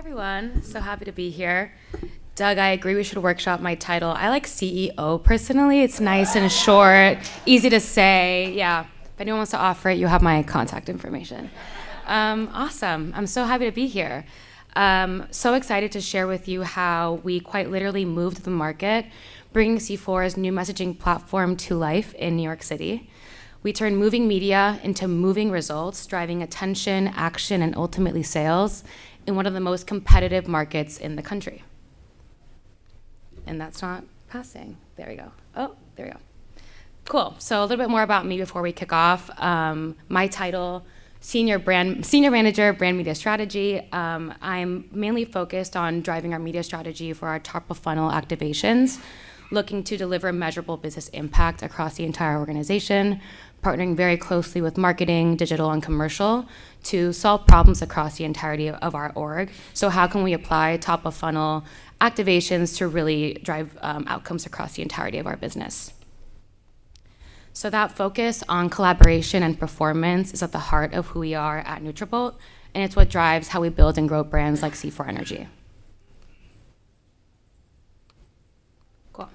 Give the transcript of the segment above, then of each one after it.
everyone. So happy to be here. Doug, I agree we should workshop my title. I like CEO personally. It's nice and short, easy to say. Yeah, if anyone wants to offer it, you have my contact information. Awesome. I'm so happy to be here. So excited to share with you how we quite literally moved the market, bringing C4's new messaging platform to life in New York City. We turned moving media into moving results, driving attention, action, and ultimately sales in one of the most competitive markets in the country. And that's not passing. There we go. Oh, there we go. Cool. So a little bit more about me before we kick off. My title, Senior Manager, Brand Media Strategy. I'm mainly focused on driving our media strategy for our top of funnel activations, looking to deliver measurable business impact across the entire organization, partnering very closely with marketing, digital, and commercial to solve problems across the entirety of our org. So how can we apply top of funnel activations to really drive outcomes across the entirety of our business? So that focus on collaboration and performance is at the heart of who we are at Nutrabolt, and it's what drives how we build and grow brands like C4 Energy. Cool.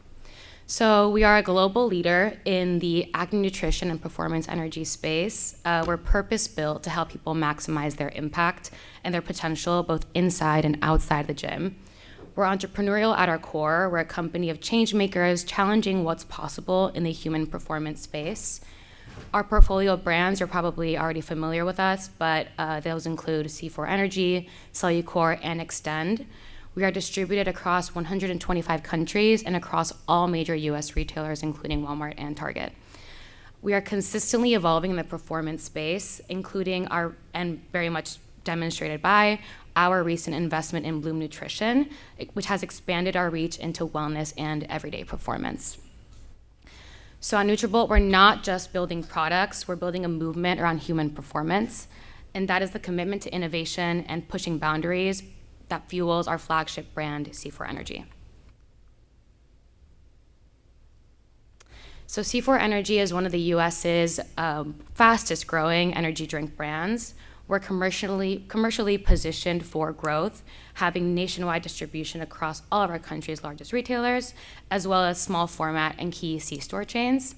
So we are a global leader in the active nutrition and performance energy space. We're purpose-built to help people maximize their impact and their potential both inside and outside the gym. We're entrepreneurial at our core. We're a company of change makers challenging what's possible in the human performance space. Our portfolio of brands, you're probably already familiar with us, but those include C4 Energy, Cellucor, and Extend. We are distributed across 125 countries and across all major US retailers, including Walmart and Target. We are consistently evolving in the performance space, including and very much demonstrated by our recent investment in Bloom Nutrition, which has expanded our reach into wellness and everyday performance. So at Nutrabolt, we're not just building products, we're building a movement around human performance, and that is the commitment to innovation and pushing boundaries that fuels our flagship brand, C4 Energy. So C4 Energy is one of the US's fastest growing energy drink brands. We're commercially positioned for growth, having nationwide distribution across all of our country's largest retailers, as well as small format and key C-store chains.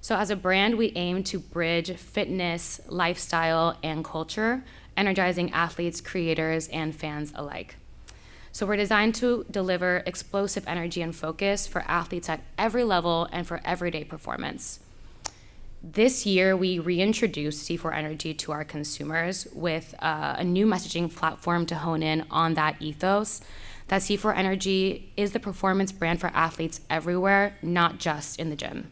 So as a brand, we aim to bridge fitness, lifestyle, and culture, energizing athletes, creators, and fans alike. So we're designed to deliver explosive energy and focus for athletes at every level and for everyday performance. This year, we reintroduced C4 Energy to our consumers with a new messaging platform to hone in on that ethos, that C4 Energy is the performance brand for athletes everywhere, not just in the gym.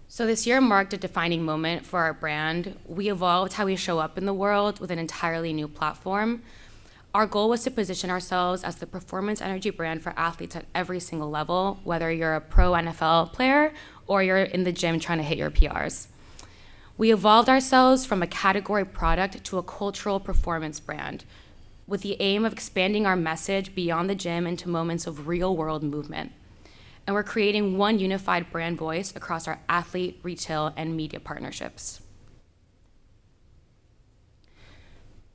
So this year marked a defining moment for our brand. We evolved how we show up in the world with an entirely new platform. Our goal was to position ourselves as the performance energy brand for athletes at every single level, whether you're a pro NFL player or you're in the gym trying to hit your PRs. We evolved ourselves from a category product to a cultural performance brand with the aim of expanding our message beyond the gym into moments of real-world movement. And we're creating one unified brand voice across our athlete, retail, and media partnerships.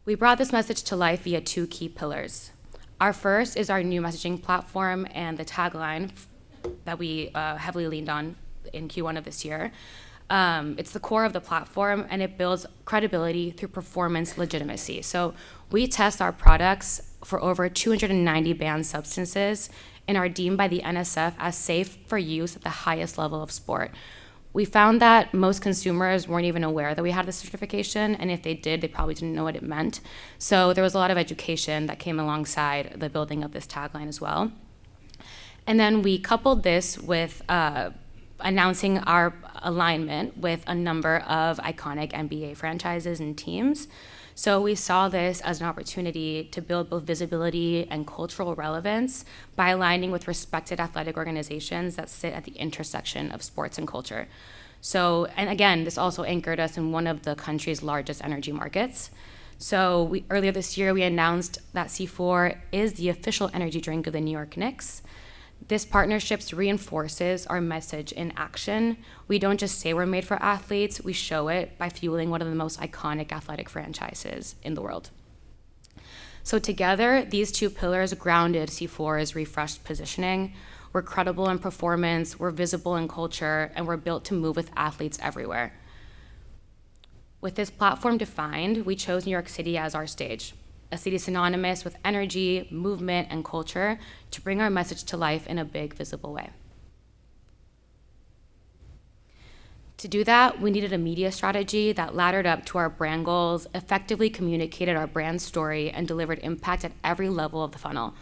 We brought this message to life via two key pillars. Our first is our new messaging platform and the tagline that we heavily leaned on in Q1 of this year. It's the core of the platform, and it builds credibility through performance legitimacy. So we test our products for over 290 banned substances and are deemed by the NSF as safe for use at the highest level of sport. We found that most consumers weren't even aware that we had this certification, and if they did, they probably didn't know what it meant. So there was a lot of education that came alongside the building of this tagline as well. And then we coupled this with announcing our alignment with a number of iconic NBA franchises and teams. So we saw this as an opportunity to build both visibility and cultural relevance by aligning with respected athletic organizations that sit at the intersection of sports and culture. So, and again, this also anchored us in one of the country's largest energy markets. So earlier this year, we announced that C4 is the official energy drink of the New York Knicks. This partnership reinforces our message in action. We don't just say we're made for athletes, we show it by fueling one of the most iconic athletic franchises in the world. So together, these two pillars grounded C4's refreshed positioning. We're credible in performance, we're visible in culture, and we're built to move with athletes everywhere. With this platform defined, we chose New York City as our stage, a city synonymous with energy, movement, and culture to bring our message to life in a big, visible way. To do that, we needed a media strategy that laddered up to our brand goals, effectively communicated our brand story, and delivered impact at every level of the funnel.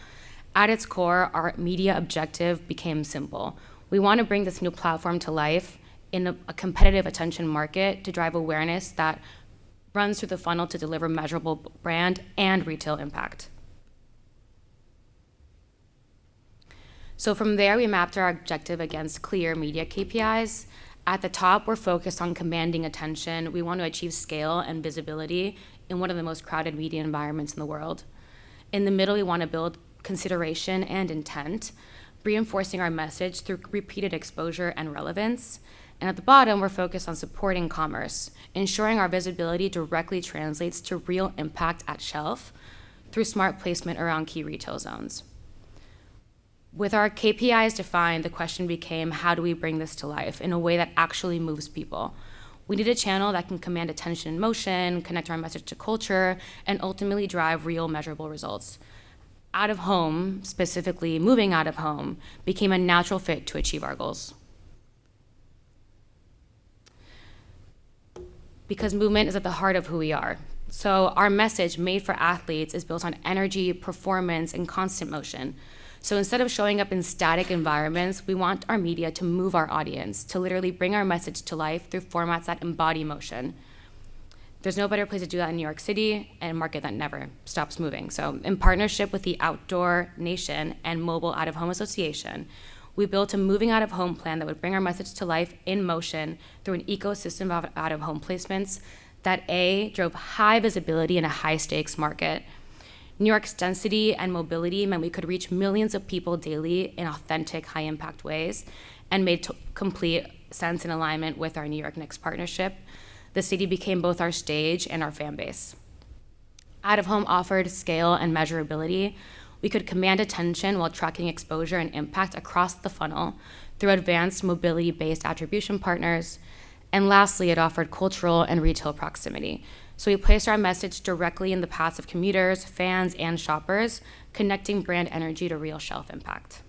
At its core, our media objective became simple. We want to bring this new platform to life in a competitive attention market to drive awareness that runs through the funnel to deliver measurable brand and retail impact. So from there, we mapped our objective against clear media KPIs. At the top, we're focused on commanding attention. We want to achieve scale and visibility in one of the most crowded media environments in the world. In the middle, we want to build consideration and intent, reinforcing our message through repeated exposure and relevance. And at the bottom, we're focused on supporting commerce, ensuring our visibility directly translates to real impact at shelf through smart placement around key retail zones. With our KPIs defined, the question became, how do we bring this to life in a way that actually moves people? We need a channel that can command attention in motion, connect our message to culture, and ultimately drive real measurable results. Out of home, specifically moving out of home, became a natural fit to achieve our goals. Because movement is at the heart of who we are. So our message, made for athletes, is built on energy, performance, and constant motion. So instead of showing up in static environments, we want our media to move our audience, to literally bring our message to life through formats that embody motion. There's no better place to do that in New York City, and a market that never stops moving. So in partnership with the Outdoor Nation and Mobile Out of Home Association, we built a moving out of home plan that would bring our message to life in motion through an ecosystem of out of home placements that drove high visibility in a high stakes market. New York's density and mobility meant we could reach millions of people daily in authentic, high impact ways, and made complete sense and alignment with our New York Knicks partnership. The city became both our stage and our fan base. Out of home offered scale and measurability. We could command attention while tracking exposure and impact across the funnel through advanced mobility-based attribution partners. And lastly, it offered cultural and retail proximity. So we placed our message directly in the paths of commuters, fans, and shoppers, connecting brand energy to real shelf impact.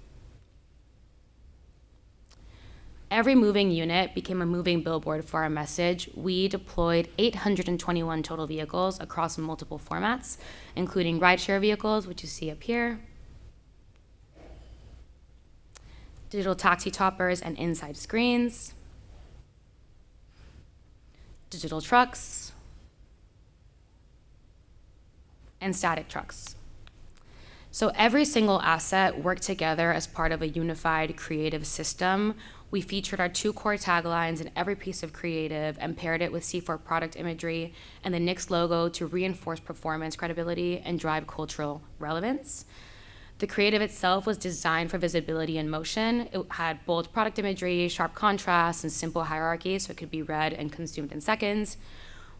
Every moving unit became a moving billboard for our message. We deployed 821 total vehicles across multiple formats, including rideshare vehicles, which you see up here, digital taxi toppers and inside screens, digital trucks, and static trucks. So every single asset worked together as part of a unified creative system. We featured our 2 core taglines in every piece of creative and paired it with C4 product imagery and the Knicks logo to reinforce performance credibility and drive cultural relevance. The creative itself was designed for visibility and motion. It had bold product imagery, sharp contrast, and simple hierarchy so it could be read and consumed in seconds.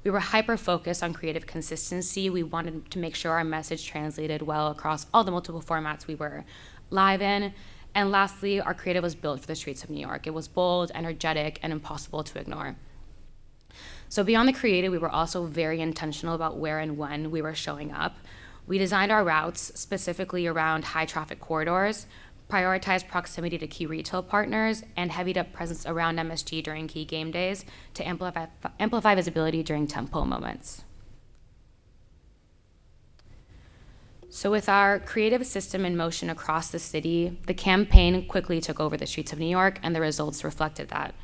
We were hyper-focused on creative consistency. We wanted to make sure our message translated well across all the multiple formats we were live in. And lastly, our creative was built for the streets of New York. It was bold, energetic, and impossible to ignore. So beyond the creative, we were also very intentional about where and when we were showing up. We designed our routes specifically around high-traffic corridors, prioritized proximity to key retail partners, and heavied up presence around MSG during key game days to amplify visibility during tentpole moments. So with our creative system in motion across the city, the campaign quickly took over the streets of New York, and the results reflected that.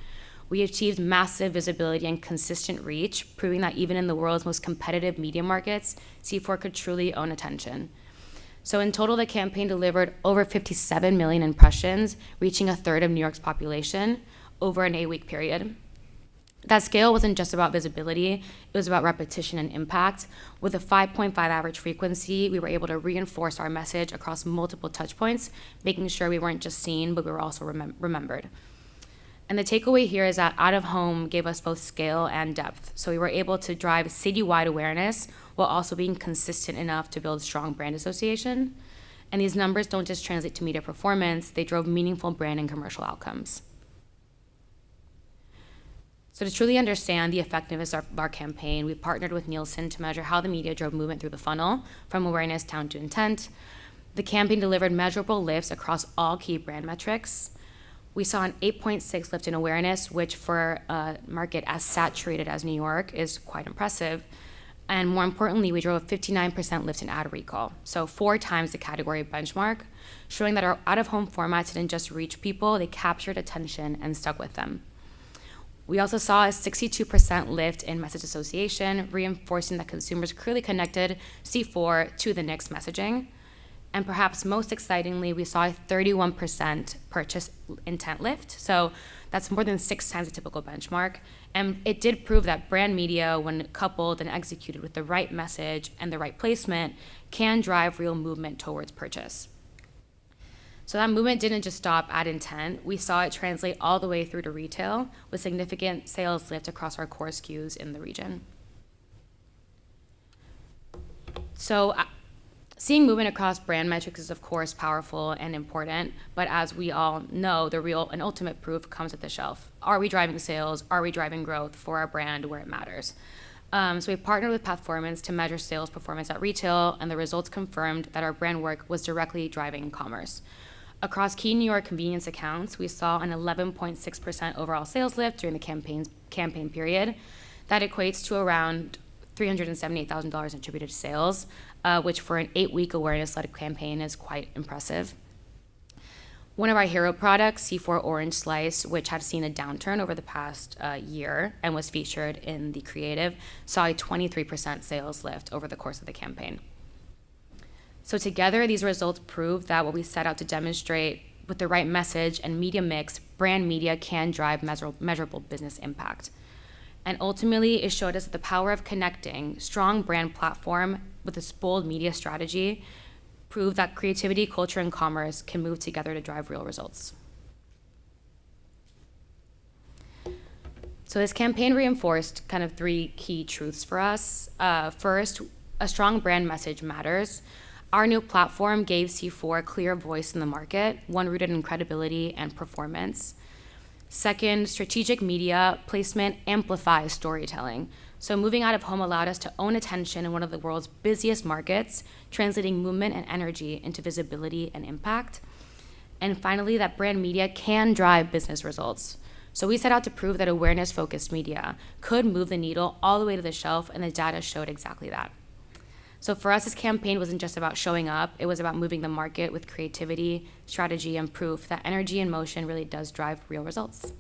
We achieved massive visibility and consistent reach, proving that even in the world's most competitive media markets, C4 could truly own attention. So in total, the campaign delivered over 57 million impressions, reaching a third of New York's population over an 8-week period. That scale wasn't just about visibility, it was about repetition and impact. With a 5.5 average frequency, we were able to reinforce our message across multiple touch points, making sure we weren't just seen, but we were also remembered. And the takeaway here is that out of home gave us both scale and depth. So we were able to drive citywide awareness while also being consistent enough to build strong brand association. And these numbers don't just translate to media performance, they drove meaningful brand and commercial outcomes. So to truly understand the effectiveness of our campaign, we partnered with Nielsen to measure how the media drove movement through the funnel, from awareness down to intent. The campaign delivered measurable lifts across all key brand metrics. We saw an 8.6 lift in awareness, which for a market as saturated as New York is quite impressive. And more importantly, we drove a 59% lift in ad recall, so 4 times the category benchmark, showing that our out-of-home formats didn't just reach people, they captured attention and stuck with them. We also saw a 62% lift in message association, reinforcing that consumers clearly connected C4 to the Knicks messaging. And perhaps most excitingly, we saw a 31% purchase intent lift. So that's more than 6 times the typical benchmark. And it did prove that brand media, when coupled and executed with the right message and the right placement, can drive real movement towards purchase. So that movement didn't just stop at intent. We saw it translate all the way through to retail with significant sales lift across our core SKUs in the region. So seeing movement across brand metrics is, of course, powerful and important, but as we all know, the real and ultimate proof comes at the shelf. Are we driving sales? Are we driving growth for our brand where it matters? So we partnered with Pathformance to measure sales performance at retail, and the results confirmed that our brand work was directly driving commerce. Across key New York convenience accounts, we saw an 11.6% overall sales lift during the campaign period. That equates to around $378,000 attributed to sales, which for an 8-week awareness-led campaign is quite impressive. One of our hero products, C4 Orange Slice, which had seen a downturn over the past year and was featured in the creative, saw a 23% sales lift over the course of the campaign. So together, these results prove that what we set out to demonstrate with the right message and media mix, brand media can drive measurable business impact. And ultimately, it showed us the power of connecting strong brand platform with a bold media strategy, prove that creativity, culture, and commerce can move together to drive real results. So this campaign reinforced kind of 3 key truths for us. First, a strong brand message matters. Our new platform gave C4 a clear voice in the market, one rooted in credibility and performance. Second, strategic media placement amplifies storytelling. So moving out of home allowed us to own attention in one of the world's busiest markets, translating movement and energy into visibility and impact. And finally, that brand media can drive business results. So we set out to prove that awareness-focused media could move the needle all the way to the shelf, and the data showed exactly that. So for us, this campaign wasn't just about showing up, it was about moving the market with creativity, strategy, and proof that energy and motion really does drive real results.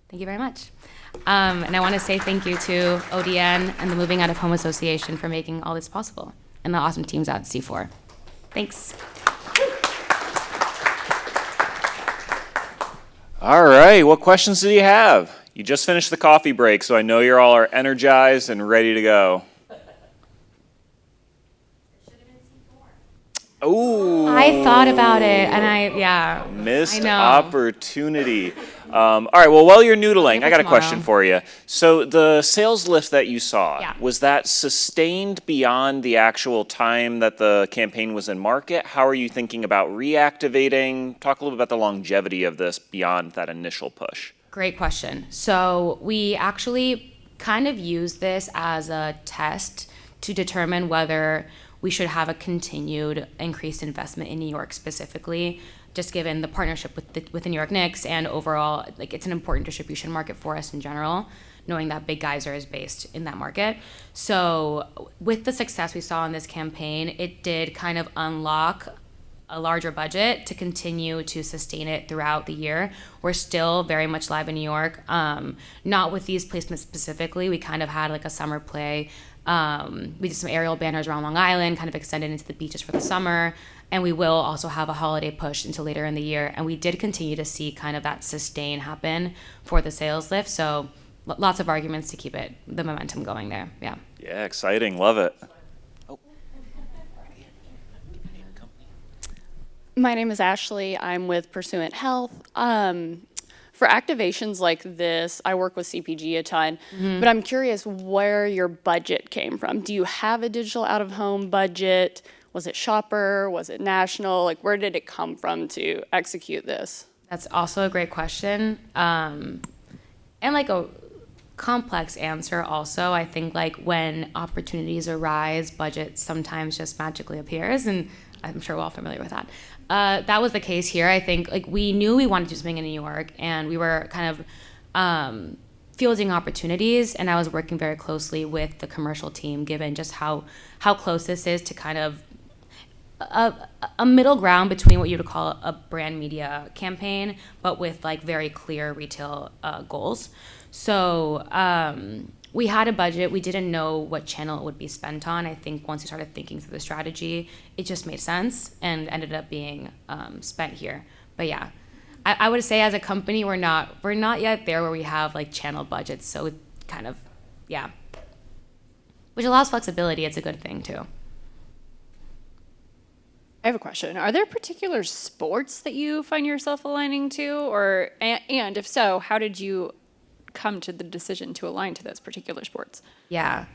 Thank you very much. And I want to say thank you to ODN and the Moving Out of Home Association for making all this possible, and the awesome teams at C4. Thanks. All right, what questions do you have? You just finished the coffee break, so I know you all are energized and ready to go. Oh, I thought about it, and missed opportunity. All right, well, while you're noodling, I got a question for you. So the sales lift that you saw, was that sustained beyond the actual time that the campaign was in market? How are you thinking about reactivating? Talk a little bit about the longevity of this beyond that initial push. Great question. So we actually kind of used this as a test to determine whether we should have a continued increased investment in New York specifically, just given the partnership with the New York Knicks and overall, like, it's an important distribution market for us in general, knowing that Big Geyser is based in that market. So with the success we saw in this campaign, it did kind of unlock a larger budget to continue to sustain it throughout the year. We're still very much live in New York, not with these placements specifically. We kind of had like a summer play. We did some aerial banners around Long Island, kind of extended into the beaches for the summer. And we will also have a holiday push until later in the year. And we did continue to see kind of that sustain happen for the sales lift. So lots of arguments to keep the momentum going there. Yeah. Yeah, exciting. Love it. My name is Ashley. I'm with Pursuant Health. For activations like this, I work with CPG a ton, but I'm curious where your budget came from. Do you have a digital out-of-home budget? Was it shopper? Was it national? Like, where did it come from to execute this? That's also a great question. And like a complex answer also. I think like when opportunities arise, budget sometimes just magically appears, and I'm sure we're all familiar with that. That was the case here. I think like we knew we wanted to do something in New York, and we were kind of fielding opportunities, and I was working very closely with the commercial team, given just how close this is to kind of a middle ground between what you would call a brand media campaign, but with like very clear retail goals. So we had a budget. We didn't know what channel it would be spent on. I think once we started thinking through the strategy, it just made sense and ended up being spent here. But yeah, I would say as a company, we're not yet there where we have like channel budgets. So it kind of, yeah, which allows flexibility. It's a good thing too. I have a question. Are there particular sports that you find yourself aligning to, or and if so, how did you come to the decision to align to those particular sports? Yeah.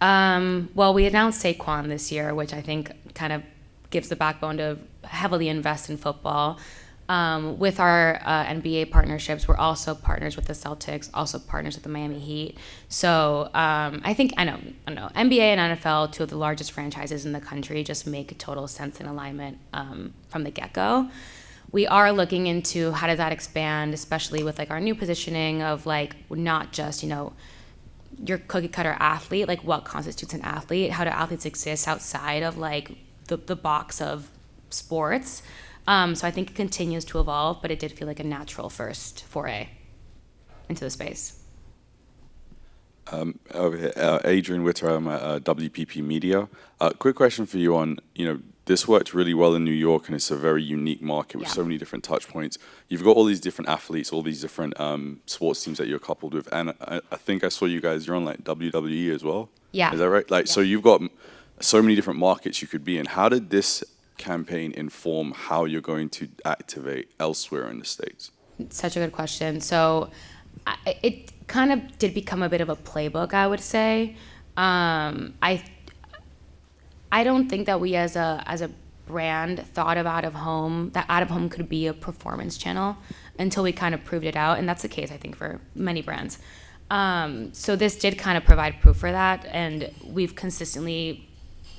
Well, we announced Saquon this year, which I think kind of gives the backbone to heavily invest in football. With our NBA partnerships, we're also partners with the Celtics, also partners with the Miami Heat. So I know, NBA and NFL, two of the largest franchises in the country, just make total sense and alignment from the get-go. We are looking into how does that expand, especially with like our new positioning of like not just, your cookie cutter athlete, like what constitutes an athlete, how do athletes exist outside of like the box of sports. So I think it continues to evolve, but it did feel like a natural first foray into the space. Over here, Adrian Witter, I'm at WPP Media. Quick question for you on, this worked really well in New York, and it's a very unique market with so many different touch points. You've got all these different athletes, all these different sports teams that you're coupled with, and I think I saw you're on like WWE as well. Yeah. Is that right? Like, so you've got so many different markets you could be in. How did this campaign inform how you're going to activate elsewhere in the States? Such a good question. So it kind of did become a bit of a playbook, I would say. I don't think that we as a brand thought of out of home could be a performance channel until we kind of proved it out, and that's the case I think for many brands. So this did kind of provide proof for that, and we've consistently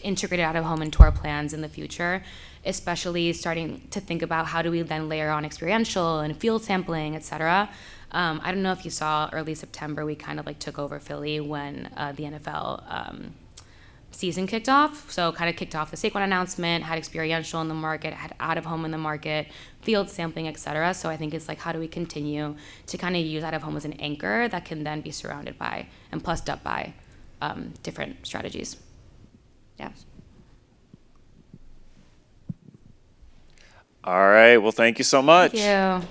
integrated out of home into our plans in the future, especially starting to think about how do we then layer on experiential and field sampling, et cetera. I don't know if you saw early September, we kind of like took over Philly when the NFL season kicked off. So kind of kicked off the Saquon announcement, had experiential in the market, had out of home in the market, field sampling, et cetera. So I think it's like, how do we continue to kind of use out of home as an anchor that can then be surrounded by and plussed up by different strategies. Yeah. All right. Well, thank you so much. Thank you.